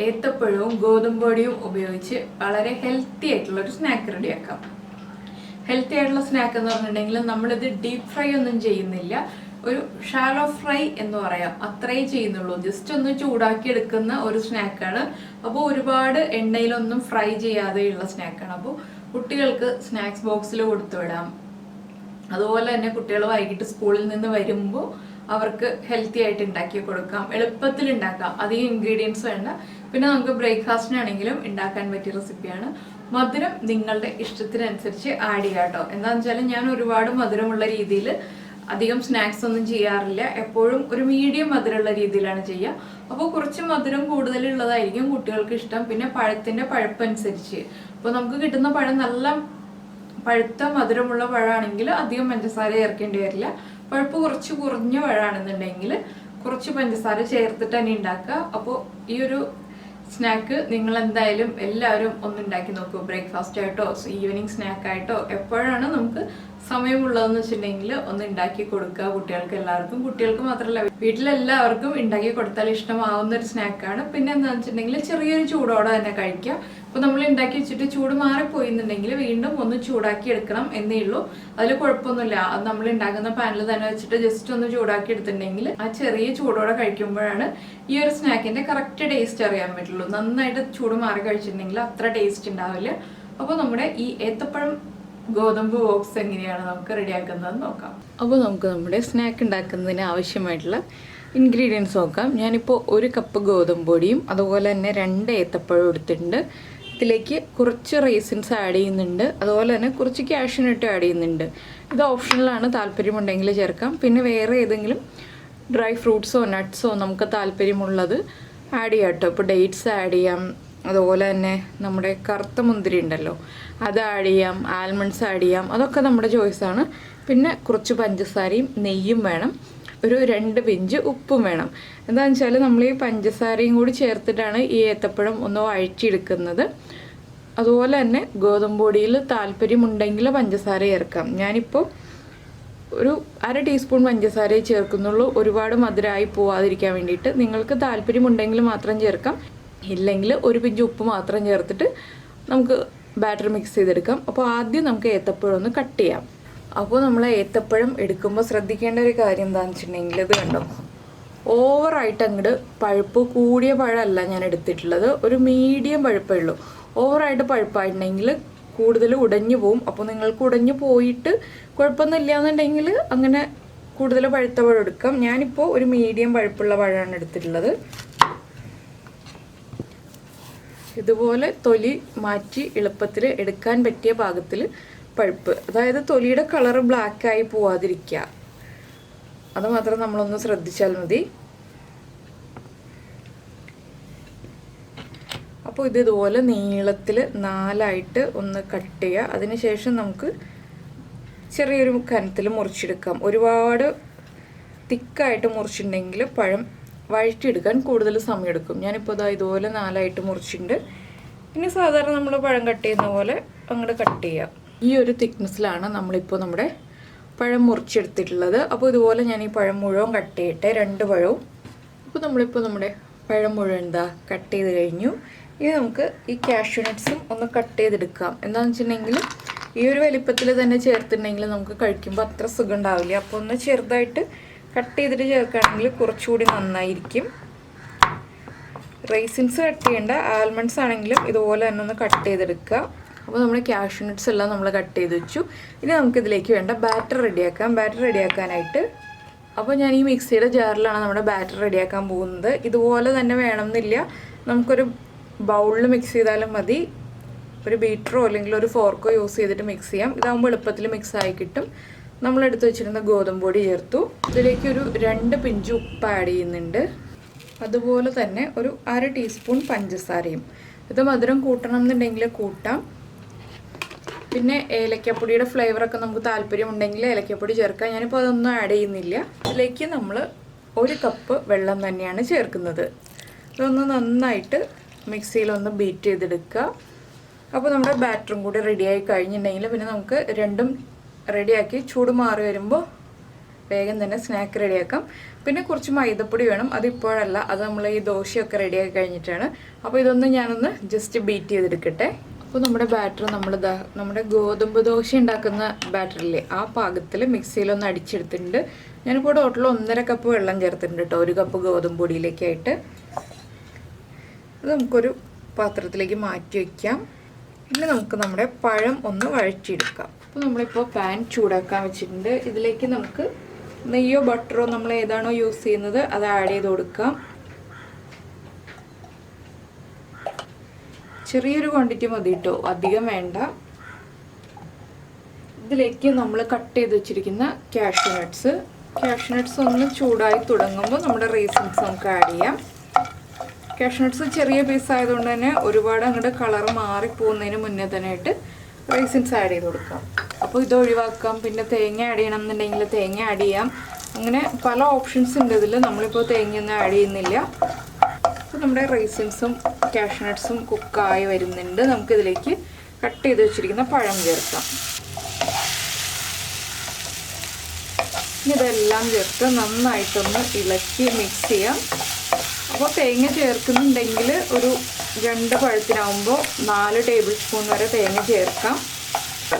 ഏത്തപ്പഴവും ഗോതമ്പൊടിയും ഉപയോഗിച്ച് വളരെ ഹെൽത്തി ആയിട്ടുള്ള ഒരു സ്നാക്ക് റെഡിയാക്കാം. ഹെൽത്തി ആയിട്ടുള്ള സ്നാക്ക് എന്ന് പറഞ്ഞിട്ടുണ്ടെങ്കിൽ നമ്മളിത് ഡീപ്പ് ഫ്രൈ ഒന്നും ചെയ്യുന്നില്ല, ഒരു ഷാലോ ഫ്രൈ എന്ന് പറയാം, അത്രേ ചെയ്യുന്നുള്ളൂ. ജസ്റ്റ് ഒന്ന് ചൂടാക്കി എടുക്കുന്ന ഒരു സ്നാക്കാണ്. അപ്പോൾ ഒരുപാട് എണ്ണയിലൊന്നും ഫ്രൈ ചെയ്യാതെയുള്ള സ്നാക്കാണ്. അപ്പോൾ കുട്ടികൾക്ക് സ്നാക്സ് ബോക്സിൽ കൊടുത്തു വിടാം. അതുപോലെ തന്നെ കുട്ടികൾ വൈകിട്ട് സ്കൂളിൽ നിന്ന് വരുമ്പോൾ അവർക്ക് ഹെൽത്തി ആയിട്ട് ഉണ്ടാക്കി കൊടുക്കാം, എളുപ്പത്തിൽ ഉണ്ടാക്കാം, അധികം ഇൻഗ്രീഡിയൻസ് വേണ്ട. പിന്നെ നമുക്ക് ബ്രേക്ക്ഫാസ്റ്റിനാണെങ്കിലും ഉണ്ടാക്കാൻ പറ്റിയ റെസിപ്പിയാണ്. മധുരം നിങ്ങളുടെ ഇഷ്ടത്തിനനുസരിച്ച് ആഡ് ചെയ്യാം കേട്ടോ. എന്താണെന്ന് വെച്ചാൽ ഞാൻ ഒരുപാട് മധുരമുള്ള രീതിയിൽ അധികം സ്നാക്സ് ഒന്നും ചെയ്യാറില്ല, എപ്പോഴും ഒരു മീഡിയം മധുരമുള്ള രീതിയിലാണ് ചെയ്യുക. അപ്പോൾ കുറച്ച് മധുരം കൂടുതലുള്ളതായിരിക്കും കുട്ടികൾക്ക് ഇഷ്ടം. പിന്നെ പഴത്തിൻ്റെ പഴുപ്പനുസരിച്ച്, ഇപ്പോൾ നമുക്ക് കിട്ടുന്ന പഴം നല്ല പഴുത്ത മധുരമുള്ള പഴമാണെങ്കിൽ അധികം പഞ്ചസാര ചേർക്കേണ്ടി വരില്ല. പഴുപ്പ് കുറച്ച് കുറഞ്ഞ പഴമാണെന്നുണ്ടെങ്കിൽ കുറച്ച് പഞ്ചസാര ചേർത്തിട്ട് തന്നെ ഉണ്ടാക്കുക. അപ്പോൾ ഈ ഒരു സ്നാക്ക് നിങ്ങൾ എന്തായാലും എല്ലാവരും ഒന്ന് ഉണ്ടാക്കി നോക്കൂ. ബ്രേക്ക്ഫാസ്റ്റ് ആയിട്ടോ ഈവനിങ് സ്നാക്കായിട്ടോ എപ്പോഴാണ് നമുക്ക് സമയമുള്ളതെന്ന് വെച്ചിട്ടുണ്ടെങ്കിൽ ഒന്ന് ഉണ്ടാക്കി കൊടുക്കുക കുട്ടികൾക്ക് എല്ലാവർക്കും. കുട്ടികൾക്ക് മാത്രമല്ല, വീട്ടിലെല്ലാവർക്കും ഉണ്ടാക്കി കൊടുത്താൽ ഇഷ്ടമാവുന്ന ഒരു സ്നാക്കാണ്. പിന്നെ എന്താണെന്ന് വെച്ചിട്ടുണ്ടെങ്കിൽ ചെറിയൊരു ചൂടോടെ തന്നെ കഴിക്കാം. അപ്പോൾ നമ്മൾ ഉണ്ടാക്കി വെച്ചിട്ട് ചൂട് മാറിപ്പോയിന്നുണ്ടെങ്കിൽ വീണ്ടും ഒന്ന് ചൂടാക്കി എടുക്കണം എന്നേ ഉള്ളൂ. അതിൽ കുഴപ്പമൊന്നുമില്ല. അത് നമ്മൾ ഉണ്ടാക്കുന്ന പാനിൽ തന്നെ വെച്ചിട്ട് ജസ്റ്റ് ഒന്ന് ചൂടാക്കി എടുത്തിട്ടുണ്ടെങ്കിൽ ആ ചെറിയ ചൂടോടെ കഴിക്കുമ്പോഴാണ് ഈ ഒരു സ്നാക്കിന്റെ കറക്റ്റ് ടേസ്റ്റ് അറിയാൻ പറ്റുള്ളൂ. നന്നായിട്ട് ചൂട് മാറി കഴിച്ചിട്ടുണ്ടെങ്കിൽ അത്ര ടേസ്റ്റ് ഉണ്ടാവില്ല. അപ്പോൾ നമ്മുടെ ഈ ഏത്തപ്പഴം ഗോതമ്പ് ബോക്സ് എങ്ങനെയാണ് നമുക്ക് റെഡിയാക്കുന്നതെന്ന് നോക്കാം. അപ്പോൾ നമുക്ക് നമ്മുടെ സ്നാക്ക് ഉണ്ടാക്കുന്നതിന് ആവശ്യമായിട്ടുള്ള ഇൻഗ്രീഡിയൻസ് നോക്കാം. ഞാനിപ്പോൾ 1 കപ്പ് ഗോതമ്പ് പൊടിയും അതുപോലെ തന്നെ 2 ഏത്തപ്പഴം എടുത്തിട്ടുണ്ട്. ഇതിലേക്ക് കുറച്ച് റൈസിൻസ് ആഡ് ചെയ്യുന്നുണ്ട്, അതുപോലെ തന്നെ കുറച്ച് കാഷ്യൂ നട്ട് ആഡ് ചെയ്യുന്നുണ്ട്. ഇത് ഓപ്ഷണലാണ്, താല്പര്യമുണ്ടെങ്കിൽ ചേർക്കാം. പിന്നെ വേറെ ഏതെങ്കിലും ഡ്രൈ ഫ്രൂട്ട്സോ നട്ട്സോ നമുക്ക് താല്പര്യമുള്ളത് ആഡ് ചെയ്യാം കേട്ടോ. ഇപ്പോൾ ഡേറ്റ്സ് ആഡ് ചെയ്യാം, അതുപോലെ തന്നെ നമ്മുടെ കറുത്ത മുന്തിരി ഉണ്ടല്ലോ അത് ആഡ് ചെയ്യാം, ആൽമണ്ട്സ് ആഡ് ചെയ്യാം, അതൊക്കെ നമ്മുടെ ചോയ്സാണ്. പിന്നെ കുറച്ച് പഞ്ചസാരയും നെയ്യും വേണം, ഒരു 2 പിഞ്ച് ഉപ്പും വേണം. എന്താണെന്ന് വെച്ചാൽ നമ്മൾ ഈ പഞ്ചസാരയും കൂടി ചേർത്തിട്ടാണ് ഈ ഏത്തപ്പഴം ഒന്ന് വഴറ്റിയെടുക്കുന്നത്. അതുപോലെ തന്നെ ഗോതമ്പ് പൊടിയിൽ താല്പര്യമുണ്ടെങ്കിൽ പഞ്ചസാര ചേർക്കാം. ഞാനിപ്പോൾ ഒരു 1/2 ടീസ്പൂൺ പഞ്ചസാരയെ ചേർക്കുന്നുള്ളൂ, ഒരുപാട് മധുരമായി പോവാതിരിക്കാൻ വേണ്ടിയിട്ട്. നിങ്ങൾക്ക് താല്പര്യമുണ്ടെങ്കിൽ മാത്രം ചേർക്കാം, ഇല്ലെങ്കിൽ 1 പിഞ്ച് ഉപ്പ് മാത്രം ചേർത്തിട്ട് നമുക്ക് ബാറ്റർ മിക്സ് ചെയ്തെടുക്കാം. അപ്പോൾ ആദ്യം നമുക്ക് ഏത്തപ്പഴം ഒന്ന് കട്ട് ചെയ്യാം. അപ്പോൾ നമ്മൾ ഏത്തപ്പഴം എടുക്കുമ്പോൾ ശ്രദ്ധിക്കേണ്ട ഒരു കാര്യം എന്താണെന്ന് വെച്ചിട്ടുണ്ടെങ്കിൽ, ഇത് കണ്ടോ, ഓവറായിട്ട് അങ്ങോട്ട് പഴുപ്പ് കൂടിയ പഴമല്ല ഞാൻ എടുത്തിട്ടുള്ളത്, ഒരു മീഡിയം പഴുപ്പേ ഉള്ളൂ. ഓവറായിട്ട് പഴുപ്പായിട്ടുണ്ടെങ്കിൽ കൂടുതൽ ഉടഞ്ഞു പോവും. അപ്പോൾ നിങ്ങൾക്ക് ഉടഞ്ഞു പോയിട്ട് കുഴപ്പമൊന്നുമില്ല എന്നുണ്ടെങ്കിൽ അങ്ങനെ കൂടുതൽ പഴുത്ത പഴം എടുക്കാം. ഞാനിപ്പോൾ ഒരു മീഡിയം പഴുപ്പുള്ള പഴമാണ് എടുത്തിട്ടുള്ളത്. ഇതുപോലെ തൊലി മാറ്റി എളുപ്പത്തിൽ എടുക്കാൻ പറ്റിയ പാകത്തിൽ പഴുപ്പ്, അതായത് തൊലിയുടെ കളർ ബ്ലാക്കായി പോവാതിരിക്കുക, അത് മാത്രം നമ്മളൊന്ന് ശ്രദ്ധിച്ചാൽ മതി. അപ്പോൾ ഇതുപോലെ നീളത്തിൽ 4ആയിട്ട് ഒന്ന് കട്ട് ചെയ്യുക. അതിനുശേഷം നമുക്ക് ചെറിയൊരു കനത്തിൽ മുറിച്ചെടുക്കാം. ഒരുപാട് തിക്കായിട്ട് മുറിച്ചിട്ടുണ്ടെങ്കിൽ പഴം വഴറ്റിയെടുക്കാൻ കൂടുതൽ സമയമെടുക്കും. ഞാനിപ്പോൾ ഇതുപോലെ 4ആയിട്ട് മുറിച്ചിട്ടുണ്ട്. ഇനി സാധാരണ നമ്മൾ പഴം കട്ട് ചെയ്യുന്ന പോലെ അങ്ങോട്ട് കട്ട് ചെയ്യാം. ഈ ഒരു തിക്നെസ്സിലാണ് നമ്മളിപ്പോൾ നമ്മുടെ പഴം മുറിച്ചെടുത്തിട്ടുള്ളത്. അപ്പോൾ ഇതുപോലെ ഞാൻ ഈ പഴം മുഴുവൻ കട്ട് ചെയ്യട്ടെ, 2 പഴവും. അപ്പോൾ നമ്മളിപ്പോൾ നമ്മുടെ പഴം മുഴുവൻ കട്ട് ചെയ്ത് കഴിഞ്ഞു. ഇനി നമുക്ക് ഈ കാഷ്യൂ നട്ട്സും ഒന്ന് കട്ട് ചെയ്തെടുക്കാം. എന്താണെന്ന് വെച്ചിട്ടുണ്ടെങ്കിൽ ഈ ഒരു വലിപ്പത്തിൽ തന്നെ ചേർത്തിട്ടുണ്ടെങ്കിൽ നമുക്ക് കഴിക്കുമ്പോൾ അത്ര സുഖം ഉണ്ടാവില്ല. അപ്പോൾ ഒന്ന് ചെറുതായിട്ട് കട്ട് ചെയ്തിട്ട് ചേർക്കുകയാണെങ്കിൽ കുറച്ചുകൂടി നന്നായിരിക്കും. റൈസിൻസ് കട്ട് ചെയ്യേണ്ട, ആൽമണ്ട്സ് ആണെങ്കിലും ഇതുപോലെ തന്നെ ഒന്ന് കട്ട് ചെയ്തെടുക്കുക. അപ്പോൾ നമ്മുടെ കാഷ്യൂ നട്ട്സ് എല്ലാം നമ്മൾ കട്ട് ചെയ്ത് വെച്ചു. ഇനി നമുക്കിതിലേക്ക് വേണ്ട ബാറ്റർ റെഡിയാക്കാം. ബാറ്റർ റെഡിയാക്കാനായിട്ട് അപ്പോൾ ഞാൻ ഈ മിക്സിയുടെ ജാറിലാണ് നമ്മുടെ ബാറ്റർ റെഡിയാക്കാൻ പോകുന്നത്. ഇതുപോലെ തന്നെ വേണമെന്നില്ല, നമുക്കൊരു ബൗളിൽ മിക്സ് ചെയ്താലും മതി. ഒരു ബീറ്ററോ അല്ലെങ്കിൽ ഒരു ഫോർക്കോ യൂസ് ചെയ്തിട്ട് മിക്സ് ചെയ്യാം. ഇതാകുമ്പോൾ എളുപ്പത്തിൽ മിക്സ് ആയി കിട്ടും. നമ്മളെടുത്ത് വെച്ചിരുന്ന ഗോതമ്പ് പൊടി ചേർത്തു. ഇതിലേക്ക് ഒരു 2 പിഞ്ച് ഉപ്പ് ആഡ് ചെയ്യുന്നുണ്ട്. അതുപോലെ തന്നെ ഒരു 1/2 ടീസ്പൂൺ പഞ്ചസാരയും. ഇത് മധുരം കൂട്ടണം എന്നുണ്ടെങ്കിൽ കൂട്ടാം. പിന്നെ ഏലക്കപ്പൊടിയുടെ ഫ്ലേവറൊക്കെ നമുക്ക് താല്പര്യമുണ്ടെങ്കിൽ ഏലക്കപ്പൊടി ചേർക്കാം. ഞാനിപ്പോൾ അതൊന്നും ആഡ് ചെയ്യുന്നില്ല. ഇതിലേക്ക് നമ്മൾ 1 കപ്പ് വെള്ളം തന്നെയാണ് ചേർക്കുന്നത്. ഇതൊന്ന് നന്നായിട്ട് മിക്സിയിലൊന്ന് ബീറ്റ് ചെയ്തെടുക്കുക. അപ്പോൾ നമ്മുടെ ബാറ്ററും കൂടി റെഡിയായി കഴിഞ്ഞിട്ടുണ്ടെങ്കിൽ പിന്നെ നമുക്ക് രണ്ടും റെഡിയാക്കി ചൂട് മാറി വരുമ്പോൾ വേഗം തന്നെ സ്നാക്ക് റെഡിയാക്കാം. പിന്നെ കുറച്ച് മൈദപ്പൊടി വേണം, അതിപ്പോഴല്ല, അത് നമ്മൾ ഈ ദോശയൊക്കെ റെഡിയാക്കി കഴിഞ്ഞിട്ടാണ്. അപ്പോൾ ഇതൊന്ന് ഞാനൊന്ന് ജസ്റ്റ് ബീറ്റ് ചെയ്തെടുക്കട്ടെ. അപ്പോൾ നമ്മുടെ ബാറ്റർ നമ്മുടെ ഗോതമ്പ് ദോശ ഉണ്ടാക്കുന്ന ബാറ്ററില്ലേ ആ പാകത്തിൽ മിക്സിയിലൊന്ന് അടിച്ചെടുത്തിട്ടുണ്ട്. ഞാനിപ്പോൾ ടോട്ടൽ 1.5 കപ്പ് വെള്ളം ചേർത്തിട്ടുണ്ട് കേട്ടോ, 1 കപ്പ് ഗോതമ്പ് പൊടിയിലേക്കായിട്ട്. അത് നമുക്കൊരു പാത്രത്തിലേക്ക് മാറ്റി വയ്ക്കാം. പിന്നെ നമുക്ക് നമ്മുടെ പഴം ഒന്ന് വഴറ്റിയെടുക്കാം. അപ്പോൾ നമ്മളിപ്പോൾ പാൻ ചൂടാക്കാൻ വെച്ചിട്ടുണ്ട്. ഇതിലേക്ക് നമുക്ക് നെയ്യോ ബട്ടറോ നമ്മൾ ഏതാണോ യൂസ് ചെയ്യുന്നത് അത് ആഡ് ചെയ്ത് കൊടുക്കാം. ചെറിയൊരു ക്വാണ്ടിറ്റി മതി കേട്ടോ, അധികം വേണ്ട. ഇതിലേക്ക് നമ്മൾ കട്ട് ചെയ്ത് വെച്ചിരിക്കുന്ന കാഷ്യൂ നട്ട്സ് ഒന്ന് ചൂടായി തുടങ്ങുമ്പോൾ നമ്മുടെ റൈസിൻസ് നമുക്ക് ആഡ് ചെയ്യാം. കാഷ്യൂ നട്ട്സ് ചെറിയ പീസ് ആയതുകൊണ്ട് തന്നെ ഒരുപാട് അങ്ങോട്ട് കളർ മാറിപ്പോകുന്നതിന് മുന്നേ തന്നെ ആയിട്ട് റൈസിൻസ് ആഡ് ചെയ്ത് കൊടുക്കാം. അപ്പോൾ ഇത് ഒഴിവാക്കാം. പിന്നെ തേങ്ങ ആഡ് ചെയ്യണം എന്നുണ്ടെങ്കിൽ തേങ്ങ ആഡ് ചെയ്യാം. അങ്ങനെ പല ഓപ്ഷൻസ് ഉണ്ട് ഇതിൽ. നമ്മളിപ്പോൾ തേങ്ങയൊന്നും ആഡ് ചെയ്യുന്നില്ല. അപ്പോൾ നമ്മുടെ റൈസിൻസും കാഷ്യൂ നട്ട്സും കുക്കായി വരുന്നുണ്ട്. നമുക്കിതിലേക്ക് കട്ട് ചെയ്ത് വെച്ചിരിക്കുന്ന പഴം ചേർക്കാം. ഇതെല്ലാം ചേർത്ത് നന്നായിട്ടൊന്ന് ഇളക്കി മിക്സ് ചെയ്യാം. അപ്പോൾ തേങ്ങ ചേർക്കുന്നുണ്ടെങ്കിൽ ഒരു 2 പഴത്തിനാവുമ്പോൾ 4 ടേബിൾ സ്പൂൺ വരെ തേങ്ങ ചേർക്കാം.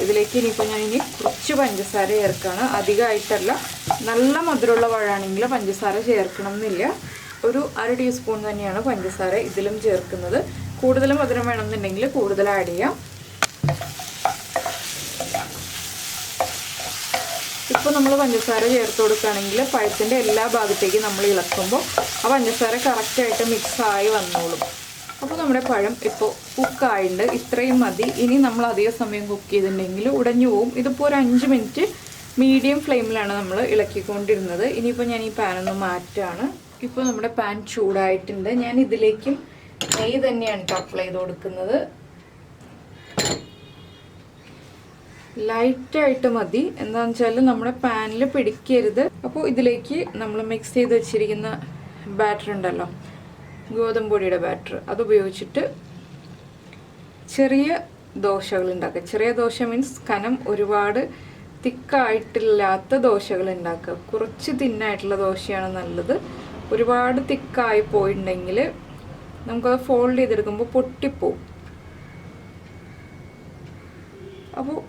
ഇതിലേക്ക് ഇനിയിപ്പോൾ ഞാനിനി കുറച്ച് പഞ്ചസാര ചേർക്കുകയാണ്, അധികമായിട്ടല്ല. നല്ല മധുരമുള്ള പഴമാണെങ്കിൽ പഞ്ചസാര ചേർക്കണം എന്നില്ല. ഒരു 1/2 ടീസ്പൂൺ തന്നെയാണ് പഞ്ചസാര ഇതിലും ചേർക്കുന്നത്. കൂടുതൽ മധുരം വേണമെന്നുണ്ടെങ്കിൽ കൂടുതൽ ആഡ് ചെയ്യാം. ഇപ്പോൾ നമ്മൾ പഞ്ചസാര ചേർത്ത് കൊടുക്കുകയാണെങ്കിൽ പഴത്തിൻ്റെ എല്ലാ ഭാഗത്തേക്കും നമ്മൾ ഇളക്കുമ്പോൾ ആ പഞ്ചസാര കറക്റ്റായിട്ട് മിക്സായി വന്നോളും. അപ്പോൾ നമ്മുടെ പഴം ഇപ്പോൾ കുക്കായിട്ടുണ്ട്. ഇത്രയും മതി. ഇനി നമ്മൾ അധിക സമയം കുക്ക് ചെയ്തിട്ടുണ്ടെങ്കിൽ ഉടഞ്ഞു പോവും. ഇതിപ്പോൾ ഒരു 5 മിനിറ്റ് മീഡിയം ഫ്ലെയിമിലാണ് നമ്മൾ ഇളക്കിക്കൊണ്ടിരുന്നത്. ഇനിയിപ്പോൾ ഞാൻ ഈ പാനൊന്ന് മാറ്റാണ്. ഇപ്പോൾ നമ്മുടെ പാൻ ചൂടായിട്ടുണ്ട്. ഞാൻ ഇതിലേക്കും നെയ്യ് തന്നെയാണ് അപ്ലൈ ചെയ്ത് കൊടുക്കുന്നത്. ലൈറ്റായിട്ട് മതി, എന്താണെന്ന് വെച്ചാൽ നമ്മുടെ പാനിൽ പിടിക്കരുത്. അപ്പോൾ ഇതിലേക്ക് നമ്മൾ മിക്സ് ചെയ്ത് വെച്ചിരിക്കുന്ന ബാറ്റർ ഉണ്ടല്ലോ, ഗോതമ്പ് പൊടിയുടെ ബാറ്റർ, അതുപയോഗിച്ചിട്ട് ചെറിയ ദോശകൾ ഉണ്ടാക്കുക. ചെറിയ ദോശ മീൻസ് കനം ഒരുപാട് തിക്കായിട്ടില്ലാത്ത ദോശകൾ ഉണ്ടാക്കുക. കുറച്ച് തിന്നായിട്ടുള്ള ദോശയാണ് നല്ലത്. ഒരുപാട് തിക്കായി പോയിട്ടുണ്ടെങ്കിൽ നമുക്കത് ഫോൾഡ് ചെയ്തെടുക്കുമ്പോൾ പൊട്ടിപ്പോവും. അപ്പോൾ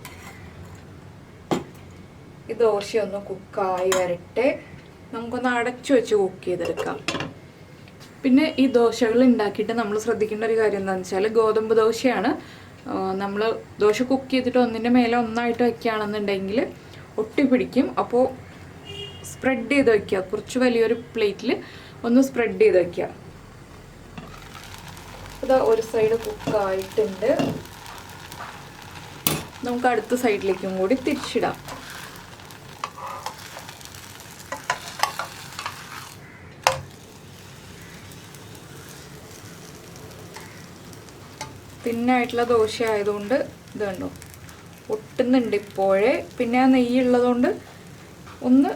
ഈ ദോശയൊന്ന് കുക്കായി വരട്ടെ. നമുക്കൊന്ന് അടച്ചു വെച്ച് കുക്ക് ചെയ്തെടുക്കാം. പിന്നെ ഈ ദോശകൾ ഉണ്ടാക്കിയിട്ട് നമ്മൾ ശ്രദ്ധിക്കേണ്ട ഒരു കാര്യം എന്താണെന്ന് വെച്ചാൽ, ഗോതമ്പ് ദോശയാണ്. നമ്മൾ ദോശ കുക്ക് ചെയ്തിട്ട് ഒന്നിൻ്റെ മേലെ ഒന്നായിട്ട് വയ്ക്കുകയാണെന്നുണ്ടെങ്കിൽ ഒട്ടിപ്പിടിക്കും. അപ്പോൾ സ്പ്രെഡ് ചെയ്ത് വയ്ക്കുക. കുറച്ച് വലിയൊരു പ്ലേറ്റിൽ ഒന്ന് സ്പ്രെഡ് ചെയ്ത് വയ്ക്കുക. ഇതാ ഒരു സൈഡ് കുക്കായിട്ടുണ്ട്. നമുക്ക് അടുത്ത സൈഡിലേക്കും കൂടി തിരിച്ചിടാം. തിന്നായിട്ടുള്ള ദോശ ആയതുകൊണ്ട് ഇത് കണ്ടോ ഒട്ടുന്നുണ്ട് ഇപ്പോഴേ. പിന്നെ ആ നെയ്യുള്ളതുകൊണ്ട് ഒന്ന്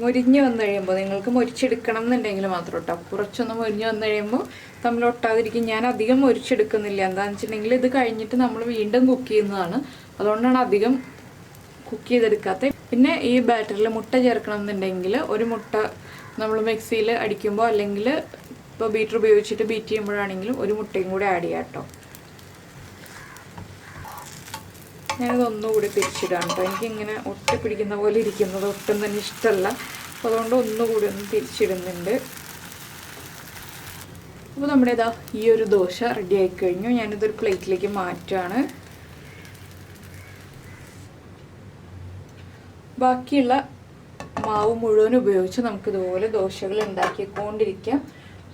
മൊരിഞ്ഞ് വന്നു കഴിയുമ്പോൾ, നിങ്ങൾക്ക് മൊരിച്ചെടുക്കണം എന്നുണ്ടെങ്കിൽ മാത്രം കേട്ടോ, കുറച്ചൊന്ന് മൊരിഞ്ഞ് വന്നു കഴിയുമ്പോൾ തമ്മിൽ ഒട്ടാതിരിക്കും. ഞാൻ അധികം മൊരിച്ചെടുക്കുന്നില്ല. എന്താണെന്ന് വെച്ചിട്ടുണ്ടെങ്കിൽ ഇത് കഴിഞ്ഞിട്ട് നമ്മൾ വീണ്ടും കുക്ക് ചെയ്യുന്നതാണ്. അതുകൊണ്ടാണ് അധികം കുക്ക് ചെയ്തെടുക്കാത്തത്. പിന്നെ ഈ ബാറ്ററിൽ മുട്ട ചേർക്കണം എന്നുണ്ടെങ്കിൽ ഒരു മുട്ട നമ്മൾ മിക്സിയിൽ അടിക്കുമ്പോൾ അല്ലെങ്കിൽ ഇപ്പോൾ ബീറ്റർ ഉപയോഗിച്ചിട്ട് ബീറ്റ് ചെയ്യുമ്പോഴാണെങ്കിലും ഒരു മുട്ടയും കൂടി ആഡ് ചെയ്യാം കേട്ടോ. ഞാനിതൊന്നുകൂടി തിരിച്ചിടാം കേട്ടോ. എനിക്കിങ്ങനെ ഒട്ടിപ്പിടിക്കുന്ന പോലെ ഇരിക്കുന്നത് ഒട്ടും തന്നെ ഇഷ്ടമല്ല. അപ്പോൾ അതുകൊണ്ട് ഒന്നുകൂടി ഒന്ന് തിരിച്ചിടുന്നുണ്ട്. അപ്പോൾ നമ്മുടെ ഇതാ ഈ ഒരു ദോശ റെഡി ആയിക്കഴിഞ്ഞു. ഞാനിതൊരു പ്ലേറ്റിലേക്ക് മാറ്റാണ്. ബാക്കിയുള്ള മാവ് മുഴുവൻ ഉപയോഗിച്ച് നമുക്കിതുപോലെ ദോശകൾ ഉണ്ടാക്കിക്കൊണ്ടിരിക്കാം,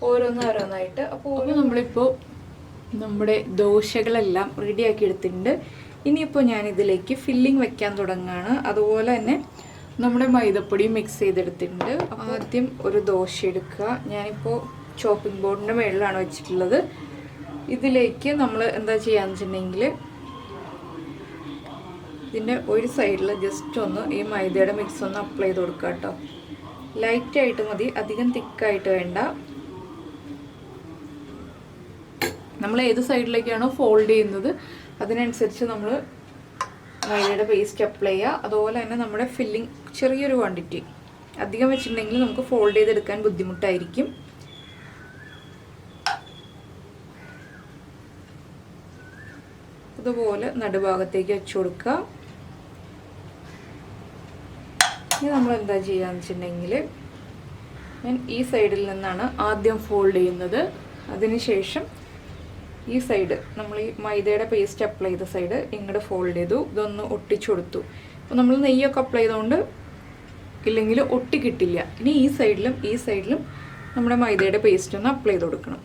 ഓരോന്നായിട്ട്. അപ്പോൾ നമ്മളിപ്പോൾ നമ്മുടെ ദോശകളെല്ലാം റെഡിയാക്കി എടുത്തിട്ടുണ്ട്. ഇനിയിപ്പോൾ ഞാനിതിലേക്ക് ഫില്ലിങ് വെക്കാൻ തുടങ്ങുകയാണ്. അതുപോലെ തന്നെ നമ്മുടെ മൈദപ്പൊടി മിക്സ് ചെയ്തെടുത്തിട്ടുണ്ട്. ആദ്യം ഒരു ദോശ എടുക്കുക. ഞാനിപ്പോൾ ചോപ്പിംഗ് ബോർഡിൻ്റെ മുകളിലാണ് വെച്ചിട്ടുള്ളത്. ഇതിലേക്ക് നമ്മൾ എന്താ ചെയ്യാന്ന് വെച്ചിട്ടുണ്ടെങ്കിൽ ഇതിൻ്റെ ഒരു സൈഡിൽ ജസ്റ്റ് ഒന്ന് ഈ മൈദയുടെ മിക്സ് ഒന്ന് അപ്ലൈ ചെയ്ത് കൊടുക്കുക കേട്ടോ. ലൈറ്റായിട്ട് മതി, അധികം തിക്കായിട്ട് വേണ്ട. നമ്മൾ ഏത് സൈഡിലേക്കാണോ ഫോൾഡ് ചെയ്യുന്നത് അതിനനുസരിച്ച് നമ്മൾ മൈദയുടെ പേസ്റ്റ് അപ്ലൈ ചെയ്യുക. അതുപോലെ തന്നെ നമ്മുടെ ഫില്ലിംഗ് ചെറിയൊരു ക്വാണ്ടിറ്റി, അധികം വെച്ചിട്ടുണ്ടെങ്കിൽ നമുക്ക് ഫോൾഡ് ചെയ്തെടുക്കാൻ ബുദ്ധിമുട്ടായിരിക്കും. അതുപോലെ നടുഭാഗത്തേക്ക് വെച്ച് കൊടുക്കുക. ഇനി നമ്മൾ എന്താ ചെയ്യാന്ന് വെച്ചിട്ടുണ്ടെങ്കിൽ, ഞാൻ ഈ സൈഡിൽ നിന്നാണ് ആദ്യം ഫോൾഡ് ചെയ്യുന്നത്. അതിനുശേഷം ഈ സൈഡ്, നമ്മൾ ഈ മൈദയുടെ പേസ്റ്റ് അപ്ലൈ ചെയ്ത സൈഡ് ഇങ്ങോട്ട് ഫോൾഡ് ചെയ്തു. ഇതൊന്ന് ഒട്ടിച്ചു കൊടുത്തു. അപ്പോൾ നമ്മൾ നെയ്യൊക്കെ അപ്ലൈ ചെയ്തുകൊണ്ട് ഇല്ലെങ്കിൽ ഒട്ടി കിട്ടില്ല. ഇനി ഈ സൈഡിലും നമ്മുടെ മൈദയുടെ പേസ്റ്റ് ഒന്ന് അപ്ലൈ ചെയ്ത് കൊടുക്കണം.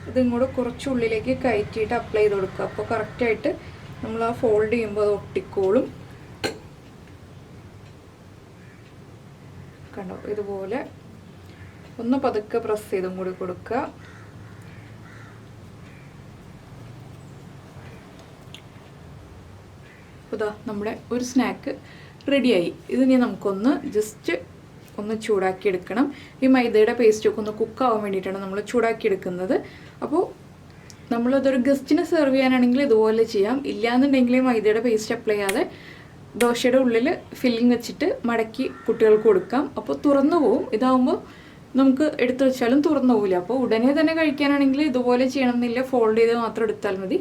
ഇതിങ്ങോട്ട് കുറച്ച് ഉള്ളിലേക്ക് കയറ്റിയിട്ട് അപ്ലൈ ചെയ്ത് കൊടുക്കുക. അപ്പോൾ കറക്റ്റായിട്ട് നമ്മൾ ആ ഫോൾഡ് ചെയ്യുമ്പോൾ അത് ഒട്ടിക്കോളും. കണ്ടോ, ഇതുപോലെ ഒന്ന് പതുക്കെ പ്രസ് ചെയ്തും കൂടി കൊടുക്കുക. അപ്പോൾ ഇതാ നമ്മുടെ ഒരു സ്നാക്ക് റെഡിയായി. ഇതിനി നമുക്കൊന്ന് ജസ്റ്റ് ഒന്ന് ചൂടാക്കി എടുക്കണം. ഈ മൈദയുടെ പേസ്റ്റൊക്കെ ഒന്ന് കുക്കാവാൻ വേണ്ടിയിട്ടാണ് നമ്മൾ ചൂടാക്കി എടുക്കുന്നത്. അപ്പോൾ നമ്മളതൊരു ഗസ്റ്റിന് സെർവ് ചെയ്യാനാണെങ്കിൽ ഇതുപോലെ ചെയ്യാം. ഇല്ലയെന്നുണ്ടെങ്കിൽ മൈദയുടെ പേസ്റ്റ് അപ്ലൈ ചെയ്യാതെ ദോശയുടെ ഉള്ളിൽ ഫില്ലിങ് വെച്ചിട്ട് മടക്കി കുട്ടികൾക്ക് കൊടുക്കാം. അപ്പോൾ തുറന്നു പോവും. ഇതാവുമ്പോൾ നമുക്ക് എടുത്തു വെച്ചാലും തുറന്നു പോവില്ല. അപ്പോൾ ഉടനെ തന്നെ കഴിക്കാനാണെങ്കിൽ ഇതുപോലെ ചെയ്യണമെന്നില്ല, ഫോൾഡ് ചെയ്ത് മാത്രം എടുത്താൽ മതി.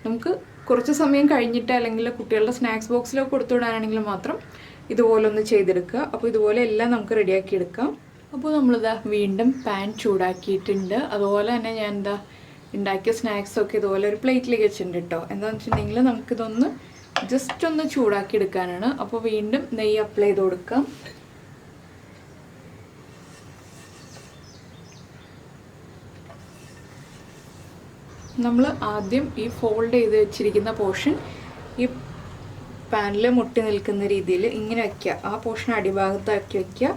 നമുക്ക് കുറച്ച് സമയം കഴിഞ്ഞിട്ട് അല്ലെങ്കിൽ കുട്ടികളുടെ സ്നാക്സ് ബോക്സിലൊക്കെ കൊടുത്തു വിടാനാണെങ്കിൽ മാത്രം ഇതുപോലെ ഒന്ന് ചെയ്തെടുക്കുക. അപ്പോൾ ഇതുപോലെ എല്ലാം നമുക്ക് റെഡിയാക്കി എടുക്കാം. അപ്പോൾ നമ്മളിതാ വീണ്ടും പാൻ ചൂടാക്കിയിട്ടുണ്ട്. അതുപോലെ തന്നെ ഞാൻ ഉണ്ടാക്കിയ സ്നാക്സൊക്കെ ഇതുപോലെ ഒരു പ്ലേറ്റിലേക്ക് വെച്ചിട്ടുണ്ട് കേട്ടോ. എന്താണെന്ന് വെച്ചിട്ടുണ്ടെങ്കിൽ നമുക്കിതൊന്ന് ജസ്റ്റ് ഒന്ന് ചൂടാക്കി എടുക്കാനാണ്. അപ്പോൾ വീണ്ടും നെയ്യ് അപ്ലൈ ചെയ്ത് കൊടുക്കാം. നമ്മൾ ആദ്യം ഈ ഫോൾഡ് ചെയ്ത് വെച്ചിരിക്കുന്ന പോർഷൻ ഈ പാനിൽ മുട്ടി നിൽക്കുന്ന രീതിയിൽ ഇങ്ങനെ വയ്ക്കുക. ആ പോർഷൻ അടിഭാഗത്താക്കി വയ്ക്കുക.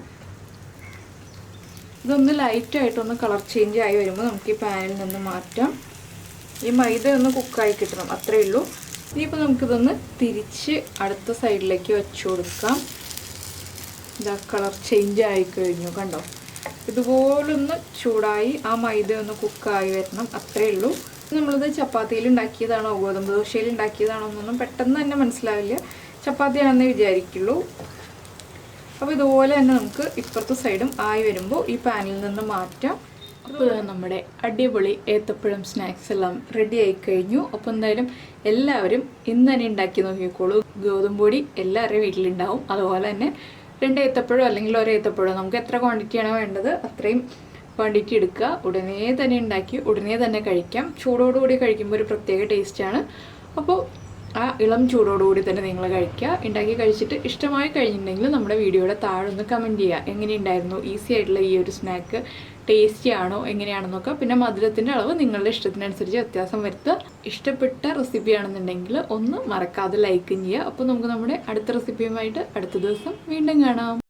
ഇതൊന്ന് ലൈറ്റായിട്ടൊന്ന് കളർ ചേഞ്ച് ആയി വരുമ്പോൾ നമുക്ക് ഈ പാനിൽ നിന്ന് മാറ്റാം. ഈ മൈദ ഒന്ന് കുക്കായി കിട്ടണം, അത്രയേ ഉള്ളൂ. ഇനിയിപ്പോൾ നമുക്കിതൊന്ന് തിരിച്ച് അടുത്ത സൈഡിലേക്ക് വെച്ച് കൊടുക്കാം. ഇതാ കളർ ചേഞ്ച് ആയി കഴിഞ്ഞു, കണ്ടോ. ഇതുപോലൊന്ന് ചൂടായി ആ മൈദ ഒന്ന് കുക്കായി വരണം, അത്രയേ ഉള്ളൂ. നമ്മളിത് ചപ്പാത്തിയിൽ ഉണ്ടാക്കിയതാണോ ഗോതമ്പ് ദോശയിൽ ഉണ്ടാക്കിയതാണോ എന്നൊന്നും പെട്ടെന്ന് തന്നെ മനസ്സിലാവില്ല. ചപ്പാത്തിയാണെന്നേ വിചാരിക്കുള്ളൂ. അപ്പോൾ ഇതുപോലെ തന്നെ നമുക്ക് ഇപ്പുറത്തെ സൈഡും ആയി വരുമ്പോൾ ഈ പാനിൽ നിന്ന് മാറ്റാം. അപ്പോൾ നമ്മുടെ അടിപൊളി ഏത്തപ്പഴം സ്നാക്സ് എല്ലാം റെഡി ആയി കഴിഞ്ഞു. അപ്പോൾ എന്തായാലും എല്ലാവരും ഇന്ന് തന്നെ ഉണ്ടാക്കി നോക്കിക്കോളൂ. ഗോതമ്പ് പൊടി എല്ലാവരുടെയും വീട്ടിലുണ്ടാവും. അതുപോലെ തന്നെ 2 ഏത്തപ്പഴം അല്ലെങ്കിൽ 1 ഏത്തപ്പഴം, നമുക്ക് എത്ര ക്വാണ്ടിറ്റിയാണോ വേണ്ടത് അത്രയും ക്വാണ്ടിറ്റി എടുക്കുക. ഉടനെ തന്നെ ഉണ്ടാക്കി ഉടനെ തന്നെ കഴിക്കാം. ചൂടോടുകൂടി കഴിക്കുമ്പോൾ ഒരു പ്രത്യേക ടേസ്റ്റാണ്. അപ്പോൾ ആ ഇളം ചൂടോടുകൂടി തന്നെ നിങ്ങൾ കഴിക്കുക. ഉണ്ടാക്കി കഴിച്ചിട്ട് ഇഷ്ടമായി കഴിഞ്ഞിട്ടുണ്ടെങ്കിൽ നമ്മുടെ വീഡിയോയുടെ താഴെ ഒന്ന് കമൻറ്റ് ചെയ്യുക. എങ്ങനെയുണ്ടായിരുന്നു, ഈസി ആയിട്ടുള്ള ഈ ഒരു സ്നാക്ക് ടേസ്റ്റി ആണോ എങ്ങനെയാണെന്നൊക്കെ. പിന്നെ മധുരത്തിൻ്റെ അളവ് നിങ്ങളുടെ ഇഷ്ടത്തിനനുസരിച്ച് വ്യത്യാസം വരുത്തുക. ഇഷ്ടപ്പെട്ട റെസിപ്പി ആണെന്നുണ്ടെങ്കിൽ ഒന്ന് മറക്കാതെ ലൈക്കും ചെയ്യുക. അപ്പോൾ നമുക്ക് നമ്മുടെ അടുത്ത റെസിപ്പിയുമായിട്ട് അടുത്ത ദിവസം വീണ്ടും കാണാം.